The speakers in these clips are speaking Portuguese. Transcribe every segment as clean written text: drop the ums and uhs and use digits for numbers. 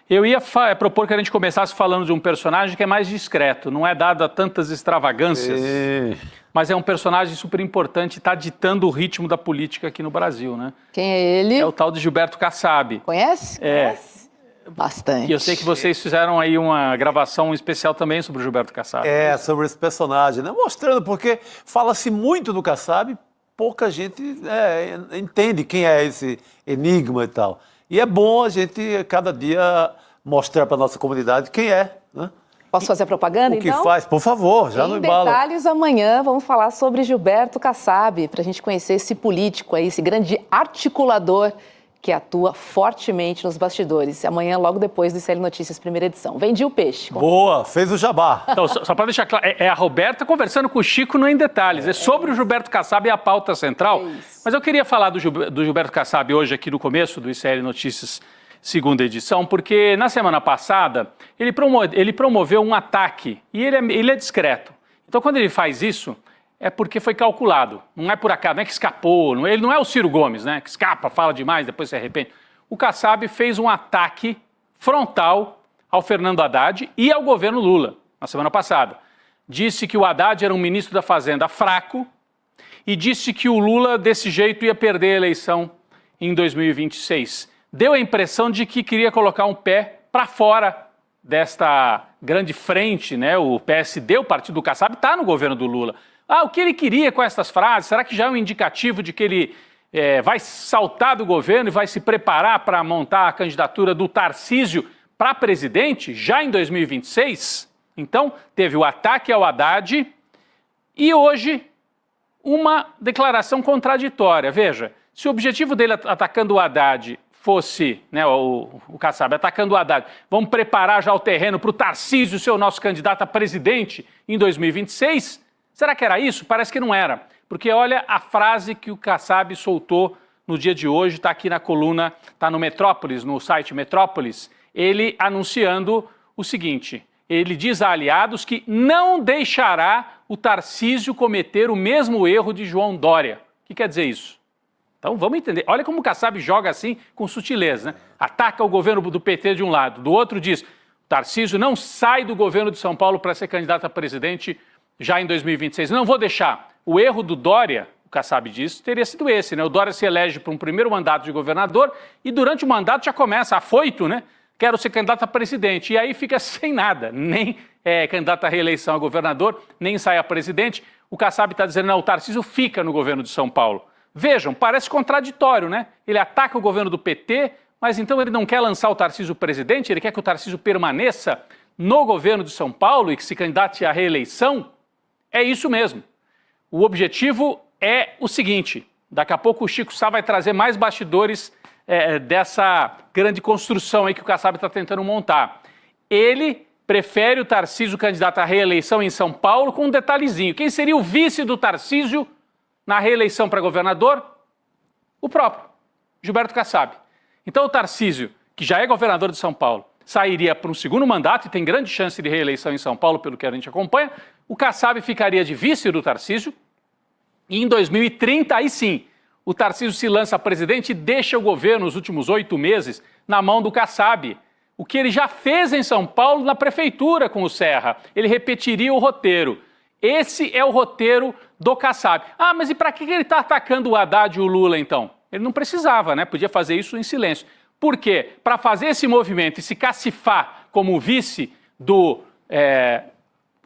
Eu ia propor que a gente começasse falando de um personagem que é mais discreto, não é dado a tantas extravagâncias, mas é um personagem super importante e está ditando o ritmo da política aqui no Brasil, né? Quem é ele? É o tal de Gilberto Kassab. Conhece? É. Conhece? Bastante. E eu sei que vocês fizeram aí uma gravação especial também sobre o Gilberto Kassab. É, sobre esse personagem, né? Mostrando, porque fala-se muito do Kassab, pouca gente entende quem é esse enigma e tal. E é bom a gente, cada dia, mostrar para a nossa comunidade quem é, né? Posso fazer a propaganda, O que então? faz, por favor, já no Em embalo. detalhes, amanhã vamos falar sobre Gilberto Kassab, para a gente conhecer esse político aí, esse grande articulador que atua fortemente nos bastidores. Amanhã, logo depois do ICL Notícias, primeira edição. Vendi o peixe. Boa, fez o jabá. Então, só para deixar claro, é a Roberta conversando com o Chico no Em Detalhes. É sobre o Gilberto Kassab e a pauta central. Mas eu queria falar do Gilberto Kassab hoje aqui no começo do ICL Notícias, segunda edição, porque na semana passada ele promoveu um ataque e ele é discreto. Então, quando ele faz isso, é porque foi calculado. Não é por acaso, não é que escapou. Ele não é o Ciro Gomes, né? Que escapa, fala demais, depois se arrepende. O Kassab fez um ataque frontal ao Fernando Haddad e ao governo Lula, na semana passada. Disse que o Haddad era um ministro da Fazenda fraco e disse que o Lula, desse jeito, ia perder a eleição em 2026. Deu a impressão de que queria colocar um pé para fora desta grande frente, né? O PSD, o partido do Kassab, está no governo do Lula. O que ele queria com essas frases? Será que já é um indicativo de que ele vai saltar do governo e vai se preparar para montar a candidatura do Tarcísio para presidente já em 2026? Então, teve o ataque ao Haddad e hoje uma declaração contraditória. Veja, se o objetivo dele atacando o Haddad fosse, né, o Kassab atacando o Haddad, vamos preparar já o terreno para o Tarcísio ser o nosso candidato a presidente em 2026, será que era isso? Parece que não era, porque olha a frase que o Kassab soltou no dia de hoje, está aqui na coluna, está no Metrópolis, no site Metrópolis, ele anunciando o seguinte: ele diz a aliados que não deixará o Tarcísio cometer o mesmo erro de João Dória. O que quer dizer isso? Então vamos entender. Olha como o Kassab joga assim com sutileza, né? Ataca o governo do PT de um lado, do outro diz: Tarcísio não sai do governo de São Paulo para ser candidato a presidente já em 2026. Não vou deixar. O erro do Dória, o Kassab diz, teria sido esse, né? O Dória se elege para um primeiro mandato de governador e durante o mandato já começa afoito, né? Quero ser candidato a presidente. E aí fica sem nada, nem candidato à reeleição a governador, nem sai a presidente. O Kassab está dizendo: não, o Tarcísio fica no governo de São Paulo. Vejam, parece contraditório, né? Ele ataca o governo do PT, mas então ele não quer lançar o Tarcísio presidente, ele quer que o Tarcísio permaneça no governo de São Paulo e que se candidate à reeleição. É isso mesmo. O objetivo é o seguinte: daqui a pouco o Chico Sá vai trazer mais bastidores dessa grande construção aí que o Kassab está tentando montar. Ele prefere o Tarcísio candidato à reeleição em São Paulo com um detalhezinho. Quem seria o vice do Tarcísio na reeleição para governador? O próprio Gilberto Kassab. Então o Tarcísio, que já é governador de São Paulo, sairia para um segundo mandato e tem grande chance de reeleição em São Paulo, pelo que a gente acompanha. O Kassab ficaria de vice do Tarcísio e em 2030, aí sim, o Tarcísio se lança a presidente e deixa o governo, nos últimos 8 meses, na mão do Kassab. O que ele já fez em São Paulo na prefeitura com o Serra. Ele repetiria o roteiro. Esse é o roteiro do Kassab. Mas e para que ele está atacando o Haddad e o Lula, então? Ele não precisava, né? Podia fazer isso em silêncio. Por quê? Para fazer esse movimento e se cacifar como vice do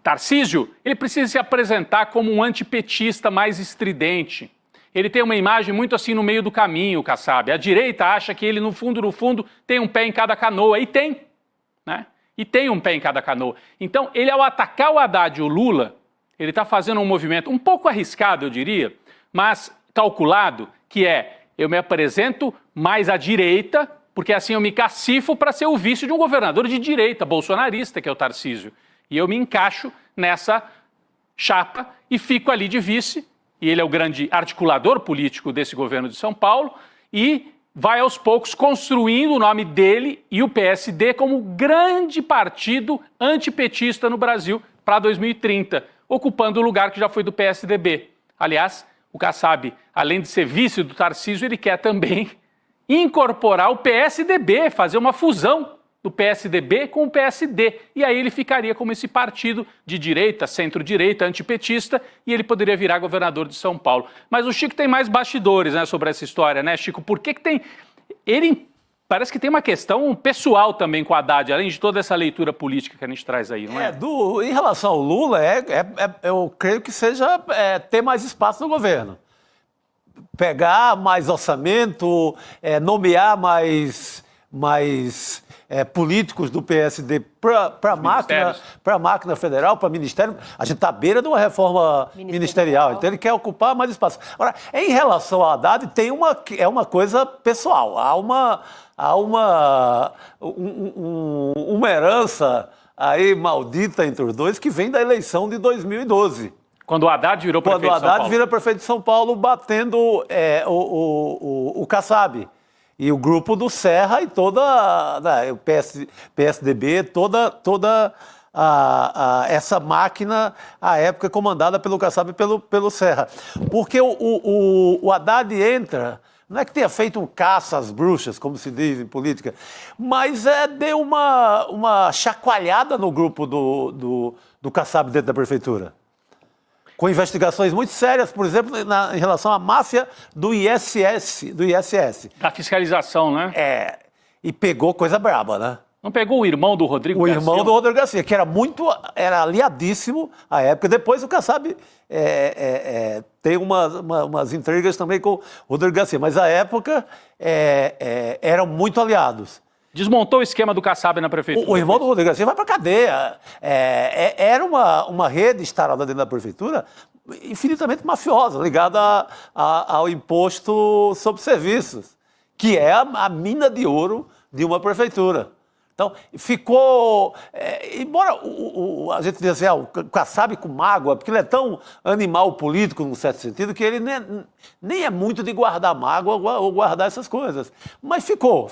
Tarcísio, ele precisa se apresentar como um antipetista mais estridente. Ele tem uma imagem muito assim no meio do caminho, o Kassab. A direita acha que ele, no fundo, tem um pé em cada canoa. E tem, né? E tem um pé em cada canoa. Então, ele, ao atacar o Haddad e o Lula, ele está fazendo um movimento um pouco arriscado, eu diria, mas calculado, que eu me apresento mais à direita, porque assim eu me cacifo para ser o vice de um governador de direita, bolsonarista, que é o Tarcísio. E eu me encaixo nessa chapa e fico ali de vice, e ele é o grande articulador político desse governo de São Paulo, e vai aos poucos construindo o nome dele e o PSD como grande partido antipetista no Brasil para 2030, ocupando o lugar que já foi do PSDB. Aliás, o Kassab, além de ser vice do Tarcísio, ele quer também incorporar o PSDB, fazer uma fusão do PSDB com o PSD. E aí ele ficaria como esse partido de direita, centro-direita, antipetista, e ele poderia virar governador de São Paulo. Mas o Chico tem mais bastidores, né, sobre essa história, né, Chico? Por que tem... Ele parece que tem uma questão pessoal também com o Haddad, além de toda essa leitura política que a gente traz aí, não é? Em relação ao Lula, eu creio que seja ter mais espaço no governo. Pegar mais orçamento, nomear mais políticos do PSD para a máquina federal, para o ministério. A gente está à beira de uma reforma ministerial, então ele quer ocupar mais espaço. Agora, em relação ao Haddad, é uma coisa pessoal. Há uma herança aí maldita entre os dois que vem da eleição de 2012. Quando o Haddad virou prefeito de São Paulo. Quando o Haddad vira prefeito de São Paulo, batendo o Kassab. E o grupo do Serra e toda o PSDB, toda essa máquina, à época, comandada pelo Kassab e pelo Serra. Porque o Haddad entra, não é que tenha feito um caça às bruxas, como se diz em política, mas deu uma chacoalhada no grupo do Kassab dentro da prefeitura. Com investigações muito sérias, por exemplo, em relação à máfia do ISS. Da fiscalização, né? E pegou coisa braba, né? Não pegou o irmão do Rodrigo Garcia? O irmão do Rodrigo Garcia, que era aliadíssimo à época. Depois o Kassab tem umas intrigas também com o Rodrigo Garcia, mas à época eram muito aliados. Desmontou o esquema do Kassab na prefeitura. O irmão do Rodrigo Garcia vai para a cadeia. Era uma rede instalada dentro da prefeitura infinitamente mafiosa, ligada ao imposto sobre serviços, que é a mina de ouro de uma prefeitura. Então, ficou... embora a gente diz assim, o Kassab com mágoa, porque ele é tão animal político, num certo sentido, que ele nem é muito de guardar mágoa ou guardar essas coisas. Mas ficou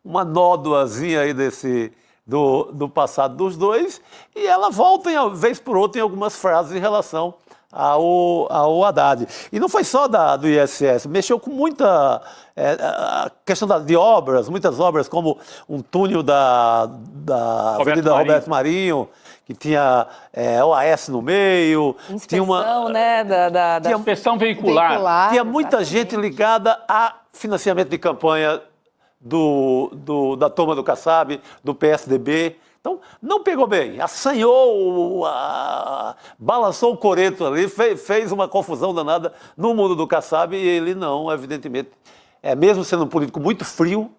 uma nódoazinha aí do passado dos dois, e ela volta, vez por outra, em algumas frases em relação ao Haddad. E não foi só do ISS, mexeu com muita a questão de obras, muitas obras, como um túnel da Avenida Roberto Marinho, que tinha OAS no meio. Inspeção, né? Tinha inspeção veicular. Tinha muita gente ligada a financiamento de campanha da turma do Kassab, do PSDB. Então, não pegou bem, assanhou, balançou o coreto ali, fez uma confusão danada no mundo do Kassab, e ele não, evidentemente, mesmo sendo um político muito frio,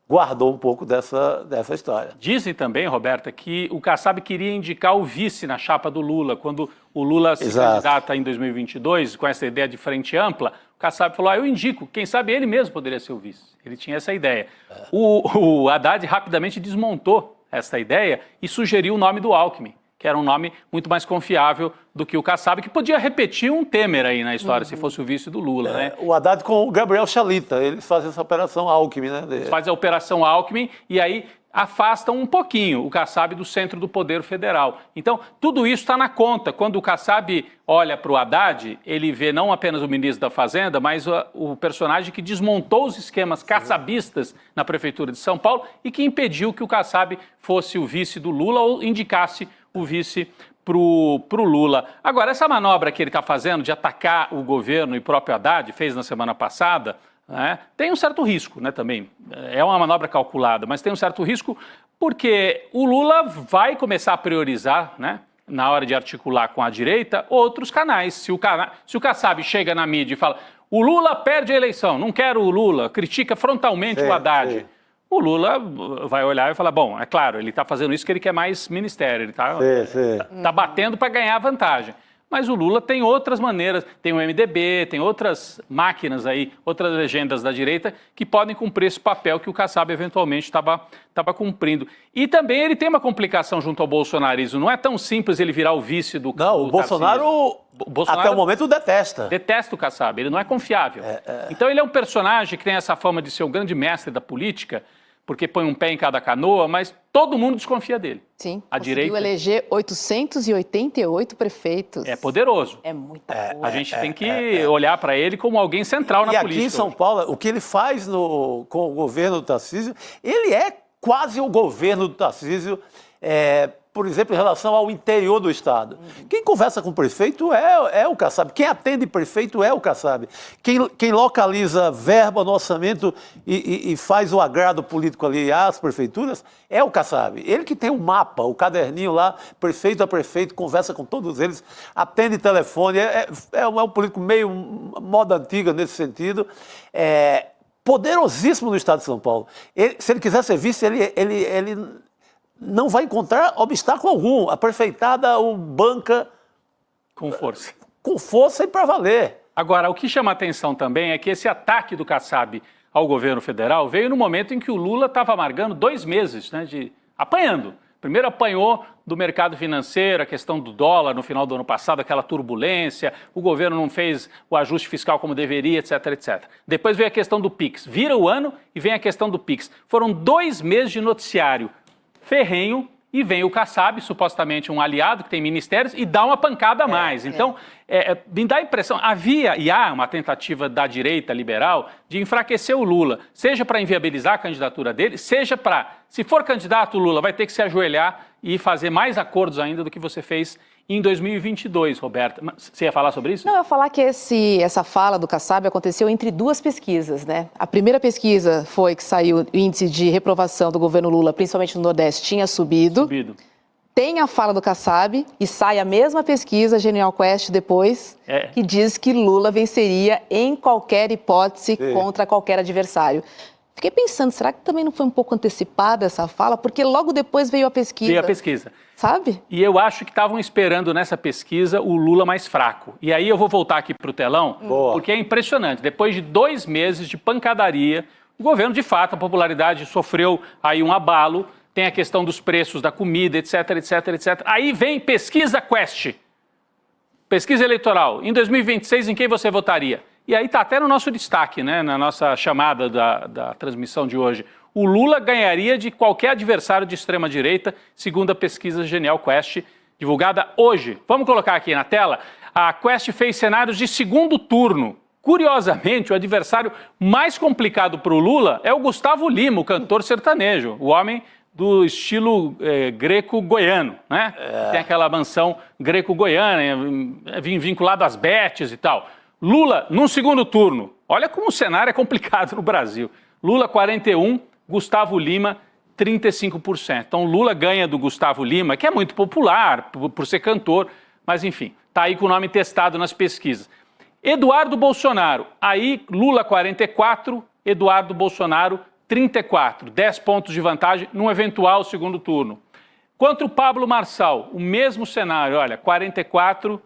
guardou um pouco dessa história. Dizem também, Roberta, que o Kassab queria indicar o vice na chapa do Lula. Quando o Lula se candidata em 2022, com essa ideia de frente ampla, o Kassab falou, eu indico, quem sabe ele mesmo poderia ser o vice. Ele tinha essa ideia. O Haddad rapidamente desmontou essa ideia e sugeriu o nome do Alckmin, que era um nome muito mais confiável do que o Kassab, que podia repetir um Temer aí na história, se fosse o vice do Lula, né? O Haddad com o Gabriel Chalita, eles fazem essa operação Alckmin, né? Eles fazem a operação Alckmin e aí afastam um pouquinho o Kassab do centro do poder federal. Então, tudo isso está na conta. Quando o Kassab olha para o Haddad, ele vê não apenas o ministro da Fazenda, mas o personagem que desmontou os esquemas kassabistas na Prefeitura de São Paulo e que impediu que o Kassab fosse o vice do Lula ou indicasse o vice pro Lula. Agora, essa manobra que ele está fazendo de atacar o governo e o próprio Haddad, fez na semana passada, né, tem um certo risco, né, também. É uma manobra calculada, mas tem um certo risco porque o Lula vai começar a priorizar, né, na hora de articular com a direita, outros canais. Se o Kassab chega na mídia e fala o Lula perde a eleição, não quero o Lula, critica frontalmente o Haddad. O Lula vai olhar e falar, bom, é claro, ele está fazendo isso porque ele quer mais ministério, ele está batendo para ganhar vantagem. Mas o Lula tem outras maneiras, tem o MDB, tem outras máquinas aí, outras legendas da direita que podem cumprir esse papel que o Kassab eventualmente estava cumprindo. E também ele tem uma complicação junto ao bolsonarismo, não é tão simples ele virar o vice do Não, o Bolsonaro até o momento detesta. Detesta o Kassab, ele não é confiável. Então ele é um personagem que tem essa fama de ser um grande mestre da política, porque põe um pé em cada canoa, mas todo mundo desconfia dele. Sim, a direita eleger 888 prefeitos. É poderoso. É muita coisa. A gente tem que olhar para ele como alguém central na política. E aqui em São Paulo, o que ele faz com o governo do Tarcísio, ele é quase o governo do Tarcísio, por exemplo, em relação ao interior do estado. Quem conversa com o prefeito é o Kassab. Quem atende prefeito é o Kassab. Quem localiza verba no orçamento e faz o agrado político ali às prefeituras é o Kassab. Ele que tem o mapa, o caderninho lá, prefeito a prefeito, conversa com todos eles, atende telefone. É um político meio moda antiga nesse sentido. Poderosíssimo no estado de São Paulo. Se ele quiser ser vice, ele não vai encontrar obstáculo algum. A prefeitada o banca com força. Com força e para valer. Agora, o que chama a atenção também é que esse ataque do Kassab ao governo federal veio no momento em que o Lula estava amargando 2 meses, né, apanhando. Primeiro apanhou do mercado financeiro, a questão do dólar no final do ano passado, aquela turbulência, o governo não fez o ajuste fiscal como deveria, etc, etc. Depois veio a questão do PIX. Vira o ano e vem a questão do PIX. Foram 2 meses de noticiário ferrenho e vem o Kassab, supostamente um aliado que tem ministérios, e dá uma pancada a mais. Então, me dá a impressão, havia e há uma tentativa da direita liberal de enfraquecer o Lula, seja para inviabilizar a candidatura dele, seja para, se for candidato, o Lula vai ter que se ajoelhar e fazer mais acordos ainda do que você fez em 2022, Roberta. Você ia falar sobre isso? Não, eu ia falar que essa fala do Kassab aconteceu entre 2 pesquisas, né? A primeira pesquisa foi que saiu o índice de reprovação do governo Lula, principalmente no Nordeste, tinha subido. Tem a fala do Kassab e sai a mesma pesquisa, Genial Quest, depois, que diz que Lula venceria em qualquer hipótese contra qualquer adversário. Fiquei pensando, será que também não foi um pouco antecipada essa fala? Porque logo depois veio a pesquisa. Veio a pesquisa. Sabe? E eu acho que estavam esperando nessa pesquisa o Lula mais fraco. E aí eu vou voltar aqui para o telão, porque é impressionante. Depois de 2 meses de pancadaria, o governo, de fato, a popularidade sofreu aí um abalo. Tem a questão dos preços da comida, etc, etc, etc. Aí vem pesquisa Quest. Pesquisa eleitoral. Em 2026, em quem você votaria? E aí está até no nosso destaque, né, na nossa chamada da transmissão de hoje. O Lula ganharia de qualquer adversário de extrema-direita, segundo a pesquisa Genial Quest, divulgada hoje. Vamos colocar aqui na tela? A Quest fez cenários de segundo turno. Curiosamente, o adversário mais complicado para o Lula é o Gustavo Lima, o cantor sertanejo, o homem do estilo greco-goiano, né? Tem aquela mansão greco-goiana, vinculado às betes e tal. Lula, num segundo turno. Olha como o cenário é complicado no Brasil. Lula, 41%, Gustavo Lima, 35%. Então, Lula ganha do Gustavo Lima, que é muito popular por ser cantor, mas enfim, está aí com o nome testado nas pesquisas. Eduardo Bolsonaro, aí Lula, 44%, Eduardo Bolsonaro, 34%. 10 pontos de vantagem num eventual segundo turno. Contra o Pablo Marçal, o mesmo cenário, olha, 44%,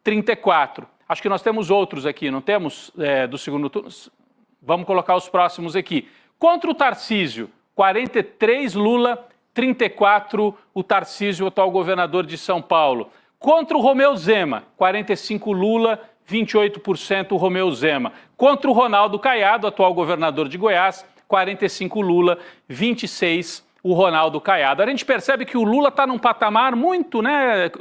34%. Acho que nós temos outros aqui, não temos do segundo turno? Vamos colocar os próximos aqui. Contra o Tarcísio, 43% Lula, 34% o Tarcísio, o atual governador de São Paulo. Contra o Romeu Zema, 45% Lula, 28% o Romeu Zema. Contra o Ronaldo Caiado, atual governador de Goiás, 45% Lula, 26% o Ronaldo Caiado. A gente percebe que o Lula está num patamar muito, né,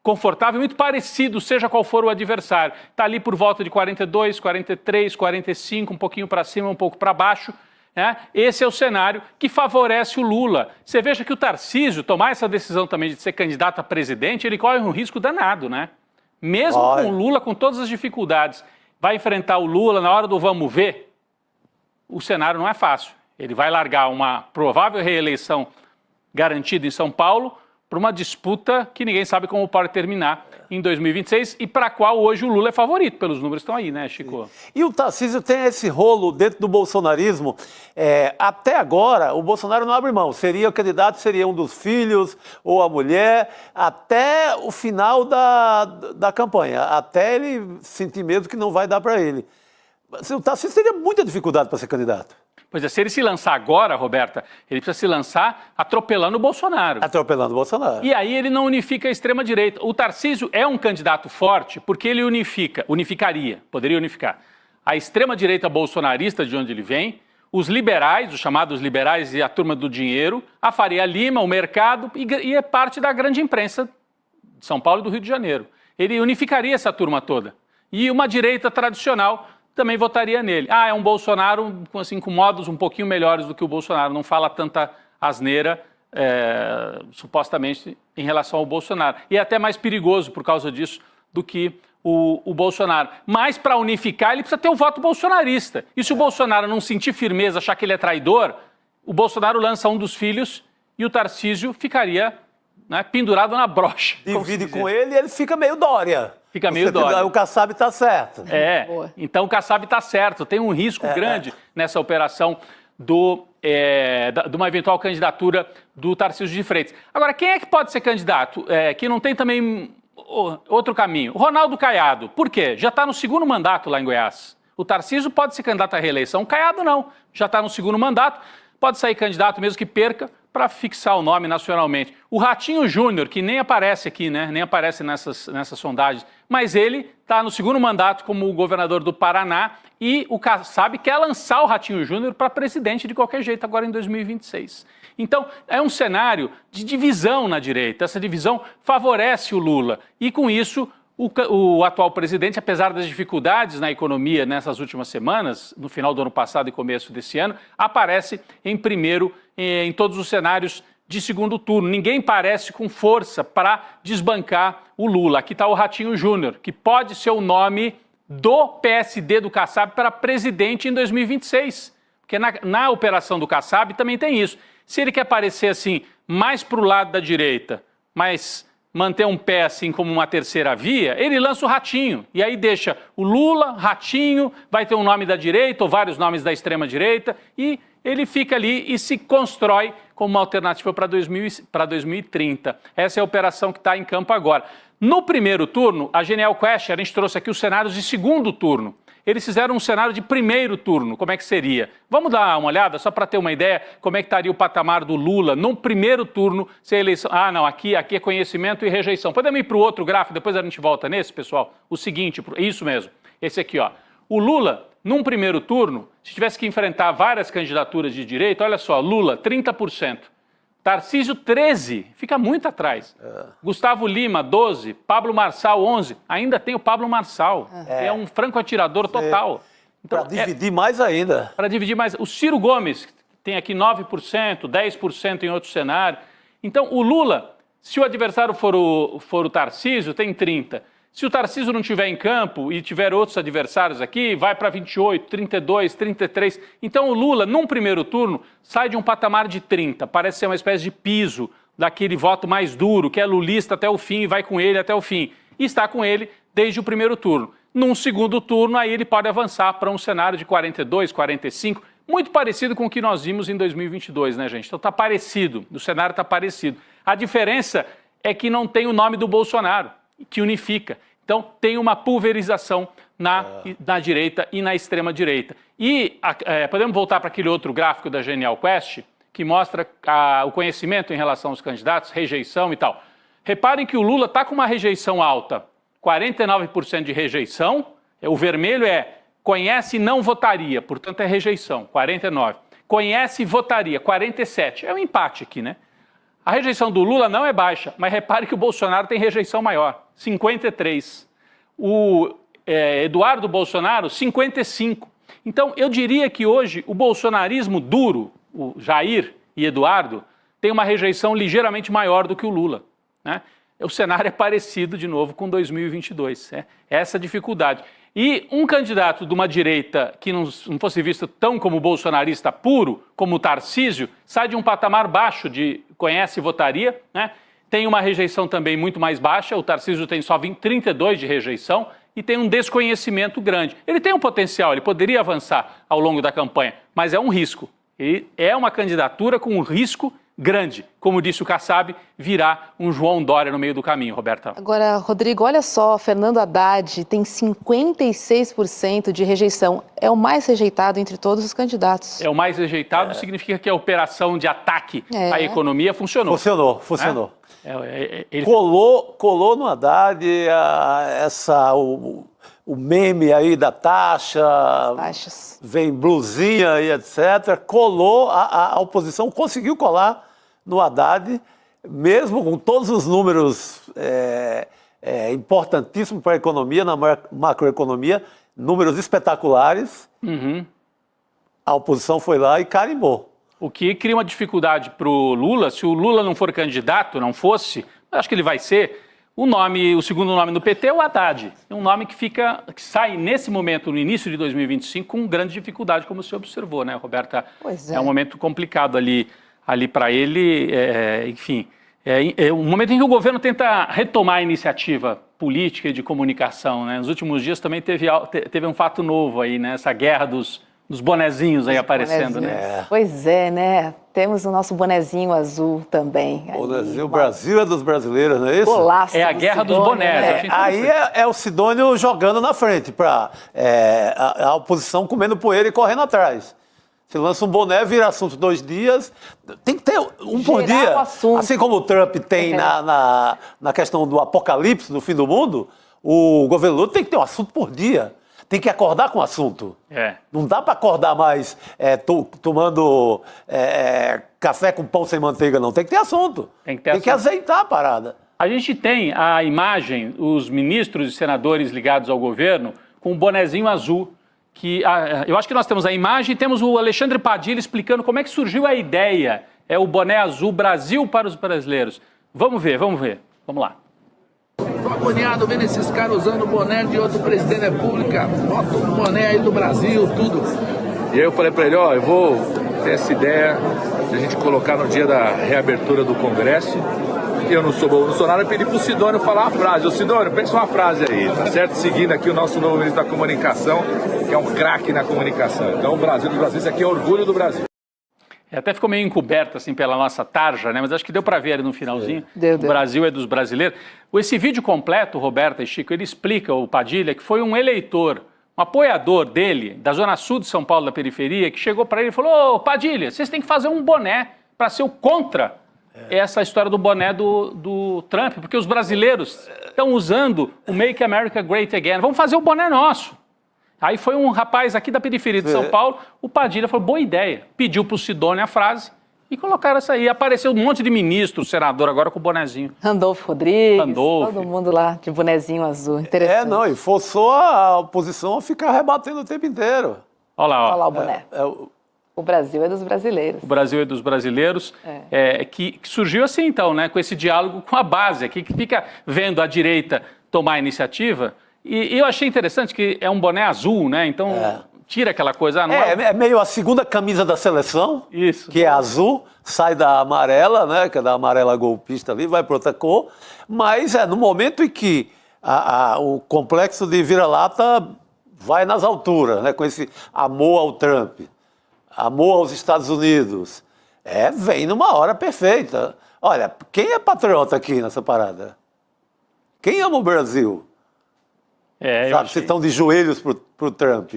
confortável, muito parecido, seja qual for o adversário. Está ali por volta de 42, 43, 45, um pouquinho para cima, um pouco para baixo. Né? Esse é o cenário que favorece o Lula. Você veja que o Tarcísio, tomar essa decisão também de ser candidato a presidente, ele corre um risco danado, né? Mesmo com o Lula, com todas as dificuldades, vai enfrentar o Lula na hora do vamos ver, o cenário não é fácil. Ele vai largar uma provável reeleição garantida em São Paulo para uma disputa que ninguém sabe como pode terminar em 2026 e para a qual hoje o Lula é favorito, pelos números que estão aí, né, Chico? Sim. E o Tarcísio tem esse rolo dentro do bolsonarismo. Até agora, o Bolsonaro não abre mão. Seria o candidato, seria um dos filhos ou a mulher, até o final da campanha, até ele sentir medo que não vai dar para ele. O Tarcísio teria muita dificuldade para ser candidato. Pois é, se ele se lançar agora, Roberta, ele precisa se lançar atropelando o Bolsonaro. Atropelando o Bolsonaro. E aí ele não unifica a extrema-direita. O Tarcísio é um candidato forte porque ele poderia unificar a extrema-direita bolsonarista, de onde ele vem, os liberais, os chamados liberais e a turma do dinheiro, a Faria Lima, o mercado e é parte da grande imprensa de São Paulo e do Rio de Janeiro. Ele unificaria essa turma toda. E uma direita tradicional também votaria nele. Ah, é um Bolsonaro assim, com modos um pouquinho melhores do que o Bolsonaro, não fala tanta asneira, supostamente, em relação ao Bolsonaro. E é até mais perigoso por causa disso do que o Bolsonaro. Mas, para unificar, ele precisa ter o voto bolsonarista. E se o Bolsonaro não sentir firmeza, achar que ele é traidor, o Bolsonaro lança um dos filhos e o Tarcísio ficaria, né, pendurado na brocha. Divide com ele e ele fica meio Dória. Fica meio Dória. O Kassab está certo. Então o Kassab está certo. Tem um risco grande nessa operação de uma eventual candidatura do Tarcísio de Freitas. Agora, quem é que pode ser candidato? Que não tem também outro caminho. O Ronaldo Caiado. Por quê? Já está no segundo mandato lá em Goiás. O Tarcísio pode ser candidato à reeleição. O Caiado não. Já está no segundo mandato. Pode sair candidato mesmo que perca para fixar o nome nacionalmente. O Ratinho Júnior, que nem aparece aqui, né? Nem aparece nessas sondagens, mas ele está no segundo mandato como governador do Paraná e o Kassab quer lançar o Ratinho Júnior para presidente de qualquer jeito agora em 2026. Então, é um cenário de divisão na direita. Essa divisão favorece o Lula e, com isso, o atual presidente, apesar das dificuldades na economia nessas últimas semanas, no final do ano passado e começo desse ano, aparece em primeiro em todos os cenários de segundo turno. Ninguém parece com força para desbancar o Lula. Aqui está o Ratinho Júnior, que pode ser o nome do PSD do Kassab para presidente em 2026. Porque na operação do Kassab também tem isso. Se ele quer parecer assim, mais para o lado da direita, mas manter um pé assim como uma terceira via, ele lança o Ratinho. E aí deixa o Lula, Ratinho, vai ter um nome da direita ou vários nomes da extrema direita e ele fica ali e se constrói como uma alternativa para 2030. Essa é a operação que está em campo agora. No primeiro turno, a Genial Quest, a gente trouxe aqui os cenários de segundo turno. Eles fizeram um cenário de primeiro turno, como é que seria? Vamos dar uma olhada, só para ter uma ideia, como é que estaria o patamar do Lula no primeiro turno, se a eleição... Ah, não, aqui é conhecimento e rejeição. Podemos ir para o outro gráfico, depois a gente volta nesse, pessoal? O seguinte, isso mesmo, esse aqui, ó. O Lula, num primeiro turno, se tivesse que enfrentar várias candidaturas de direita, olha só, Lula, 30%. Tarcísio, 13%, fica muito atrás. Gustavo Lima, 12%. Pablo Marçal, 11%. Ainda tem o Pablo Marçal, que é um franco atirador total. Então, para dividir mais ainda. Para dividir mais. O Ciro Gomes tem aqui 9%, 10% em outro cenário. Então, o Lula, se o adversário for o Tarcísio, tem 30%. Se o Tarcísio não estiver em campo e tiver outros adversários aqui, vai para 28%, 32%, 33%. Então o Lula, num primeiro turno, sai de um patamar de 30%. Parece ser uma espécie de piso daquele voto mais duro, que é lulista até o fim e vai com ele até o fim. E está com ele desde o primeiro turno. Num segundo turno, aí ele pode avançar para um cenário de 42%, 45%, muito parecido com o que nós vimos em 2022, né, gente? Então está parecido, o cenário está parecido. A diferença é que não tem o nome do Bolsonaro, que unifica. Então, tem uma pulverização na direita e na extrema-direita. E podemos voltar para aquele outro gráfico da Genial Quest, que mostra o conhecimento em relação aos candidatos, rejeição e tal. Reparem que o Lula está com uma rejeição alta, 49% de rejeição. O vermelho é conhece e não votaria, portanto é rejeição, 49%. Conhece e votaria, 47%. É um empate aqui, né? A rejeição do Lula não é baixa, mas repare que o Bolsonaro tem rejeição maior, 53%. O Eduardo Bolsonaro, 55%. Então, eu diria que hoje o bolsonarismo duro, o Jair e Eduardo, tem uma rejeição ligeiramente maior do que o Lula, né? O cenário é parecido, de novo, com 2022. Essa dificuldade. E um candidato de uma direita que não fosse visto tão como bolsonarista puro, como o Tarcísio, sai de um patamar baixo de conhece e votaria, né? Tem uma rejeição também muito mais baixa, o Tarcísio tem só 32% de rejeição e tem um desconhecimento grande. Ele tem um potencial, ele poderia avançar ao longo da campanha, mas é um risco. E é uma candidatura com um risco grande. Como disse o Kassab, virá um João Dória no meio do caminho, Roberta. Agora, Rodrigo, olha só, Fernando Haddad tem 56% de rejeição. É o mais rejeitado entre todos os candidatos. É o mais rejeitado, significa que a operação de ataque à economia funcionou. Funcionou. Ele... Colou no Haddad o meme aí da taxas, vem blusinha e etc. Colou, a oposição conseguiu colar no Haddad, mesmo com todos os números importantíssimos para a economia, na macroeconomia, números espetaculares, a oposição foi lá e carimbou. O que cria uma dificuldade para o Lula, se o Lula não for candidato, não fosse, acho que ele vai ser, o segundo nome no PT é o Haddad. É um nome que sai nesse momento, no início de 2025, com grande dificuldade, como você observou, né, Roberta? Pois é. É um momento complicado ali para ele, enfim. É um momento em que o governo tenta retomar a iniciativa política e de comunicação, né? Nos últimos dias também teve um fato novo aí, né? Essa guerra dos bonezinhos aí aparecendo, né? Pois é, né? Temos o nosso bonezinho azul também. O Brasil é dos brasileiros, não é isso? Golaço É a guerra dos bonés. Aí é o Sidônio jogando na frente, para a oposição comendo poeira e correndo atrás. Você lança um boné, vira assunto 2 dias, tem que ter um por dia. Assim como o Trump tem na questão do apocalipse, do fim do mundo, o governo Lula tem que ter um assunto por dia. Tem que acordar com o assunto. Não dá para acordar mais tomando café com pão sem manteiga, não. Tem que ter assunto. Tem que azeitar a parada. A gente tem a imagem, os ministros e senadores ligados ao governo, com um bonezinho azul. Eu acho que nós temos a imagem e temos o Alexandre Padilha explicando como é que surgiu a ideia. É o boné azul Brasil para os brasileiros. Vamos ver. Vamos lá. Tô agoniado vendo esses caras usando o boné de outro presidente da República. Bota o boné aí do Brasil, tudo. E aí eu falei pra ele, eu vou ter essa ideia de a gente colocar no dia da reabertura do Congresso. Eu não sou nada, pedi pro Sidônio falar uma frase. Ô Sidônio, pensa uma frase aí, tá certo? Seguindo aqui o nosso novo ministro da Comunicação, que é um craque na comunicação. Então o Brasil dos brasileiros, isso aqui é orgulho do Brasil. Até ficou meio encoberto assim pela nossa tarja, né? Mas acho que deu para ver ali no finalzinho. Deu. O Brasil é dos brasileiros. Esse vídeo completo, Roberta e Chico, ele explica, o Padilha, que foi um eleitor, um apoiador dele, da zona sul de São Paulo, da periferia, que chegou para ele e falou: ô Padilha, vocês têm que fazer um boné para ser o contra essa história do boné do Trump, porque os brasileiros estão usando o Make America Great Again. Vamos fazer o boné nosso. Aí foi um rapaz aqui da periferia de São Paulo, o Padilha falou, boa ideia. Pediu para o Sidônio a frase e colocaram essa aí. Apareceu um monte de ministro, senador agora com o bonezinho. Randolfo Rodrigues, todo mundo lá de bonezinho azul. Interessante. E forçou a oposição a ficar rebatendo o tempo inteiro. Olha lá o boné. O Brasil é dos brasileiros. O Brasil é dos brasileiros, que surgiu assim então, né, com esse diálogo com a base aqui, que fica vendo a direita tomar a iniciativa. E eu achei interessante que é um boné azul, né? Então tira aquela coisa. É meio a segunda camisa da seleção, que é azul, sai da amarela, né? Que é da amarela golpista ali, vai para outra cor. Mas no momento em que o complexo de vira-lata vai nas alturas, né? Com esse amor ao Trump, amor aos Estados Unidos, vem numa hora perfeita. Olha, quem é patriota aqui nessa parada? Quem ama o Brasil? Sabe, vocês estão de joelhos pro Trump.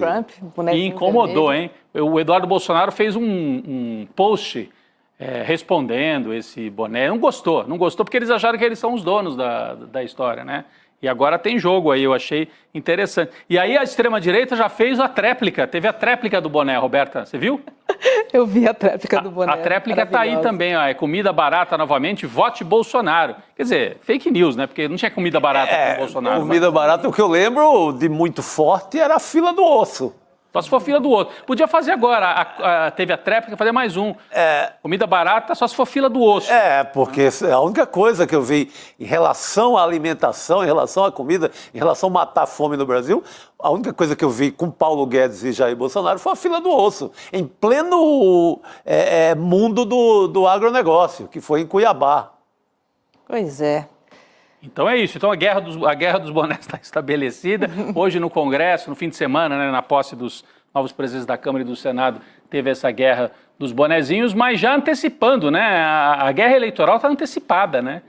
E incomodou, hein? O Eduardo Bolsonaro fez um post respondendo esse boné. Não gostou porque eles acharam que eles são os donos da história, né? E agora tem jogo aí, eu achei interessante. E aí a extrema-direita já fez a tréplica, teve a tréplica do boné, Roberta, você viu? Eu vi a tréplica do boné. A tréplica tá aí também, é comida barata novamente, vote Bolsonaro. Quer dizer, fake news, né? Porque não tinha comida barata com Bolsonaro. Comida barata, o que eu lembro de muito forte era a fila do osso. Só se for fila do outro. Podia fazer agora, teve a tréplica, fazer mais um. Comida barata, só se for fila do osso. Porque a única coisa que eu vi em relação à alimentação, em relação à comida, em relação a matar a fome no Brasil, a única coisa que eu vi com Paulo Guedes e Jair Bolsonaro foi a fila do osso, em pleno mundo do agronegócio, que foi em Cuiabá. Pois é. Então é isso. Então a guerra dos bonés está estabelecida. Hoje no Congresso, no fim de semana, né, na posse dos novos presidentes da Câmara e do Senado, teve essa guerra dos bonezinhos, mas já antecipando, né? A guerra eleitoral está antecipada, né?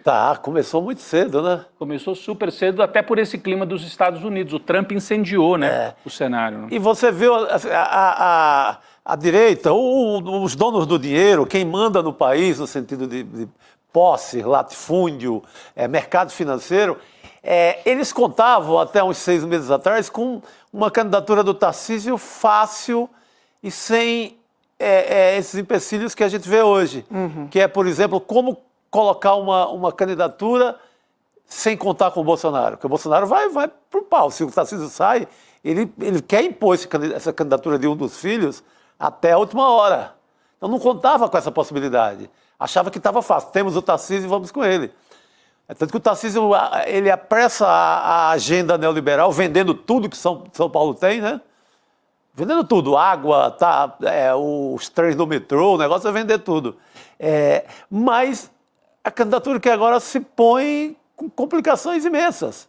Começou muito cedo, né? Começou super cedo, até por esse clima dos Estados Unidos. O Trump incendiou, né, o cenário. Né? E você viu a direita, os donos do dinheiro, quem manda no país no sentido de posse, latifúndio, mercado financeiro, eles contavam até uns 6 meses atrás com uma candidatura do Tarcísio fácil e sem esses empecilhos que a gente vê hoje, que é, por exemplo, como colocar uma candidatura sem contar com o Bolsonaro, porque o Bolsonaro vai pro pau, se o Tarcísio sai, ele quer impor essa candidatura de um dos filhos até a última hora. Então não contava com essa possibilidade. Achava que estava fácil. Temos o Tarcísio e vamos com ele. Tanto que o Tarcísio, ele apressa a agenda neoliberal, vendendo tudo que São Paulo tem, né? Vendendo tudo, água, os trens do metrô, o negócio é vender tudo. Mas a candidatura que agora se põe com complicações imensas.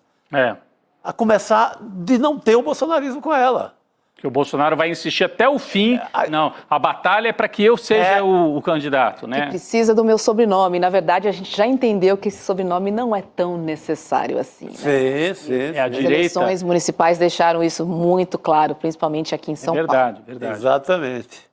A começar de não ter o bolsonarismo com ela. Que o Bolsonaro vai insistir até o fim. Não, a batalha é para que eu seja o candidato, né? Que precisa do meu sobrenome. Na verdade, a gente já entendeu que esse sobrenome não é tão necessário assim. Né? Sim. A As direita... eleições municipais deixaram isso muito claro, principalmente aqui em São Paulo. Verdade. Exatamente.